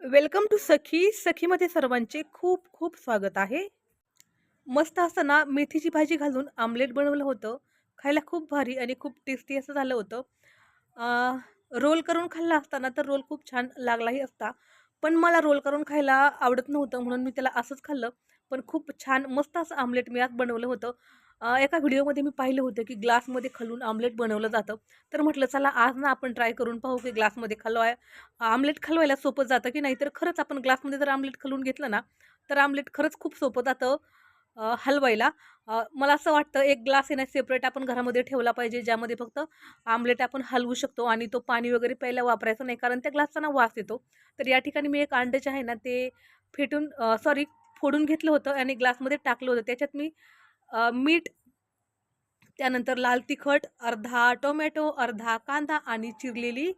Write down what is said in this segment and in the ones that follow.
Welcome to सखी. सखीमध्ये सर्वांचे खूप खूप स्वागत आहे. मस्त असं ना मेथीची भाजी घालून आमलेट बनवलं होतं. खायला खूप भारी आणि खूप टेस्टी असं झालं होतं. रोल करून खाल्ला असता तर रोल खूप छान लागलाही असता. पण मला रोल करून खायला आवडत नव्हतं म्हणून मी त्याला असंच खाल्लं. पण खूप छान मस्त असं आमलेट मी आज बनवलं होतं. एका व्हिडिओमध्ये मी पाहिलं होतं की ग्लासमध्ये खालून आमलेट बनवलं जातं. तर म्हटलं चला आज ना आपण ट्राय करून पाहू की ग्लासमध्ये आमलेट खालवायला सोपं जातं की नाही. तर खरंच आपण ग्लासमध्ये जर आमलेट खालून घेतलं ना, तर आमलेट खरंच खूप सोपं जातं हलवायला. मला असं वाटतं एक ग्लास आहे ना सेपरेट आपण घरामध्ये ठेवला पाहिजे, ज्यामध्ये फक्त आमलेट आपण हलवू शकतो आणि तो पाणी वगैरे प्यायला वापरायचं नाही, कारण त्या ग्लासचा ना वास येतो. तर या ठिकाणी मी एक अंडे जे आहे ना ते फोडून घेतलं होतं आणि ग्लासमध्ये टाकलं होतं. त्याच्यात मी मीठ, त्यानंतर लाल तिखट, अर्धा टोमॅटो, अर्धा कांदा आणि चिरलेली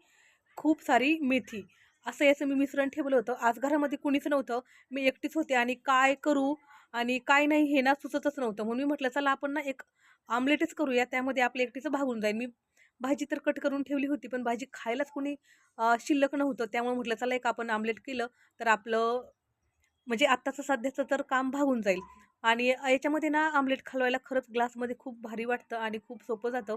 खूप सारी मेथी, असं याचं मी मिश्रण ठेवलं होतं. आज घरामध्ये कुणीच नव्हतं. मी एकटीच होते आणि काय करू आणि काय नाही हे ना सुचतच नव्हतं. म्हणून मी म्हटलं चला आपण ना एक आमलेटच करूया. त्यामध्ये आपलं एकटीचं भागून जाईल. मी भाजी तर कट करून ठेवली होती, पण भाजी खायलाच कोणी शिल्लक नव्हतं. त्यामुळे म्हटलं चला एक आपण आमलेट केलं तर आपलं म्हणजे आत्ताचं सध्याचं तर काम भागून जाईल. आणि याच्यामध्ये ना आमलेट खालवायला खरंच ग्लासमध्ये खूप भारी वाटतं आणि खूप सोपं जातं.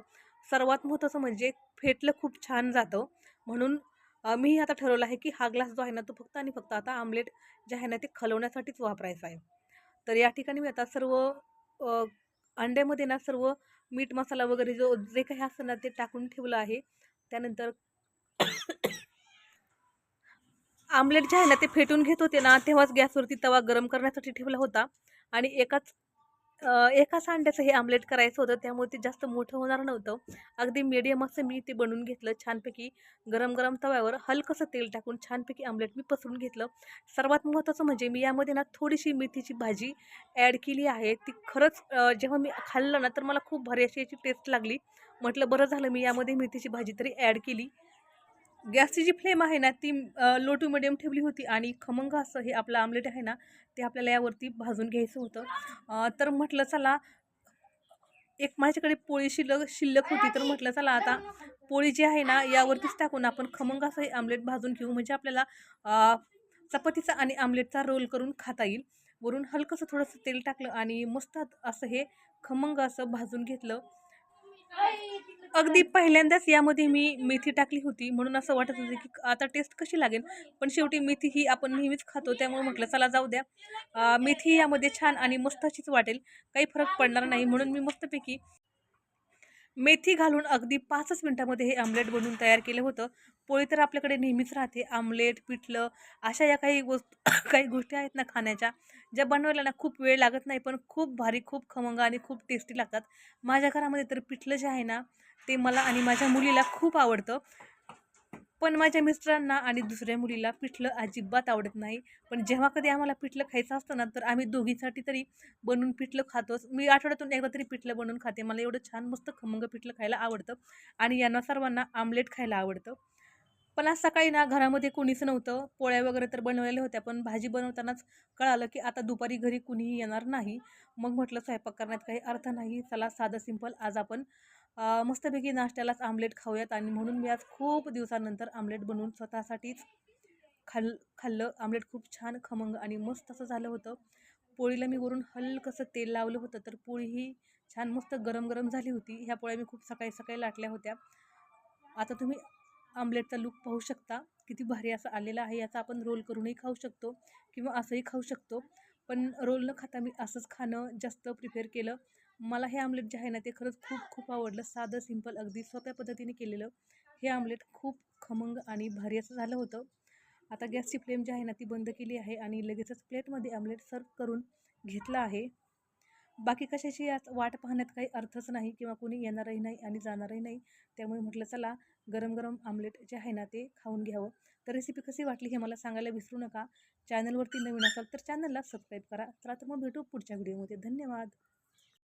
सर्वात महत्त्वाचं म्हणजे फेटलं खूप छान जातं. म्हणून मी आता ठरवलं आहे की हा ग्लास जो आहे ना तो फक्त आणि फक्त आता आमलेट जे आहे ना ते खालवण्यासाठीच वापरायचा आहे. तर या ठिकाणी मी आता सर्व अ, अंड्यामध्ये ना सर्व मीठ मसाला वगैरे जे काही असतं ना ते टाकून ठेवलं आहे. त्यानंतर आमलेट जे आहे ना ते फेटून घेत होते ना, तेव्हाच गॅसवरती तवा गरम करण्यासाठी ठेवला होता आणि एकाच अंड्याचं हे आमलेट करायचं होतं, त्यामुळे ते जास्त मोठं होणार नव्हतं. अगदी मीडियम असं मी ते बनवून घेतलं छानपैकी. गरम-गरम तव्यावर हलकंसं तेल टाकून छानपैकी आमलेट मी पसरून घेतलं. सर्वात महत्त्वाचं म्हणजे मी यामध्ये ना थोडीशी मेथीची भाजी ॲड केली आहे. ती खरंच जेव्हा मी खाल्लं ना, तर मला खूप भारी अशी याची टेस्ट लागली. म्हटलं बरं झालं मी यामध्ये मेथीची भाजी तरी ॲड केली. गॅसची जी फ्लेम आहे ना ती लो टू मिडियम ठेवली होती आणि खमंग असं हे आपलं आमलेट आहे ना ते आपल्याला यावरती भाजून घ्यायचं होतं. तर म्हटलं चला एक माझ्याकडे पोळी शिल्लक शिल्लक होती, तर म्हटलं चला आता पोळी जी आहे ना यावरतीच टाकून आपण खमंग असं हे आमलेट भाजून घेऊ, म्हणजे आपल्याला चपातीचा आणि आमलेटचा रोल करून खाता येईल. वरून हलकंसं थोडंसं तेल टाकलं आणि मस्त असं हे खमंग असं भाजून घेतलं. अगदी पहिल्यांदाच यामध्ये मी मेथी टाकली होती, म्हणून असं वाटत होतं की आता टेस्ट कशी लागेल. पण शेवटी मेथी ही आपण नेहमीच खातो, त्यामुळे म्हटलं चला जाऊ द्या. मेथी यामध्ये छान आणि मस्त अशीच वाटेल, काही फरक पडणार नाही. म्हणून मी मस्तपैकी मेथी घालून अगदी 5च मिनिटामध्ये हे आमलेट बनवून तयार केलं होतं. पोळी तर आपल्याकडे नेहमीच राहते. आमलेट, पिठलं अशा या काही काही गोष्टी आहेत ना खाण्याच्या, ज्या बनवायला ना खूप वेळ लागत नाही, पण खूप भारी, खूप खमंग आणि खूप टेस्टी लागतात. माझ्या घरामध्ये तर पिठलं जे आहे ना, ते मला आणि माझ्या मुलीला खूप आवडतं. पण माझ्या मिस्टरांना आणि दुसऱ्या मुलीला पिठलं अजिबात आवडत नाही. पण जेव्हा कधी आम्हाला पिठलं खायचं असतं ना, तर आम्ही दोघींसाठी तरी बनवून पिठलं खातोच. मी आठवड्यातून एकदा तरी पिठलं बनवून खाते. मला एवढं छान मस्त खमंग पिठलं खायला आवडतं आणि यांना सर्वांना आमलेट खायला आवडतं. पण आज सकाळी ना घरामध्ये कोणीच नव्हतं. पोळ्या वगैरे तर बनवलेल्या होत्या, पण भाजी बनवतानाच कळालं, की आता दुपारी घरी कुणीही येणार नाही. मग म्हटलं स्वयंपाक करण्यात काही अर्थ नाही. चला साधं सिंपल आज आपण मस्तपैकी नाश्त्यालाच आमलेट खाऊयात, आणि म्हणून मी आज खूप दिवसानंतर आमलेट बनवून स्वतःसाठीच खाल्लं. आमलेट खूप छान खमंग आणि मस्त असं झालं होतं. पोळीला मी वरून हलकसं तेल लावलं होतं, तर पोळीही छान मस्त गरम-गरम झाली होती. ह्या पोळ्या मी खूप सकाळी-सकाळी लाटल्या होत्या. आता तुम्ही आमलेटचा लूक पाहू शकता. किती भारी असं आलेलं आहे. याचा आपण रोल करूनही खाऊ शकतो किंवा असंही खाऊ शकतो. पण रोल न खाता मी असंच खाणं जास्त प्रिफर केलं. मला हे आमलेट जे आहे ना, ते खरंच खूप खूप आवडलं. साधं, सिंपल, अगदी सोप्या पद्धतीने केलेलं हे आमलेट खूप खमंग आणि भारी असं झालं होतं. आता गॅसची फ्लेम जी आहे ना, ती बंद केली आहे आणि लगेचच प्लेटमध्ये आमलेट सर्व्ह करून घेतलं आहे. बाकी कशाची आज वाट पाहण्यात काही अर्थच नाही किंवा कोणी येणारही नाही आणि जाणारही नाही. त्यामुळे म्हटलं चला गरम-गरम आमलेट जे आहे ना, ते खाऊन घ्यावं. तर रेसिपी कशी वाटली हे मला सांगायला विसरू नका. चॅनलवरती नवीन असाल तर चॅनलला सबस्क्राईब करा. चला तर मग भेटू पुढच्या व्हिडिओमध्ये. धन्यवाद.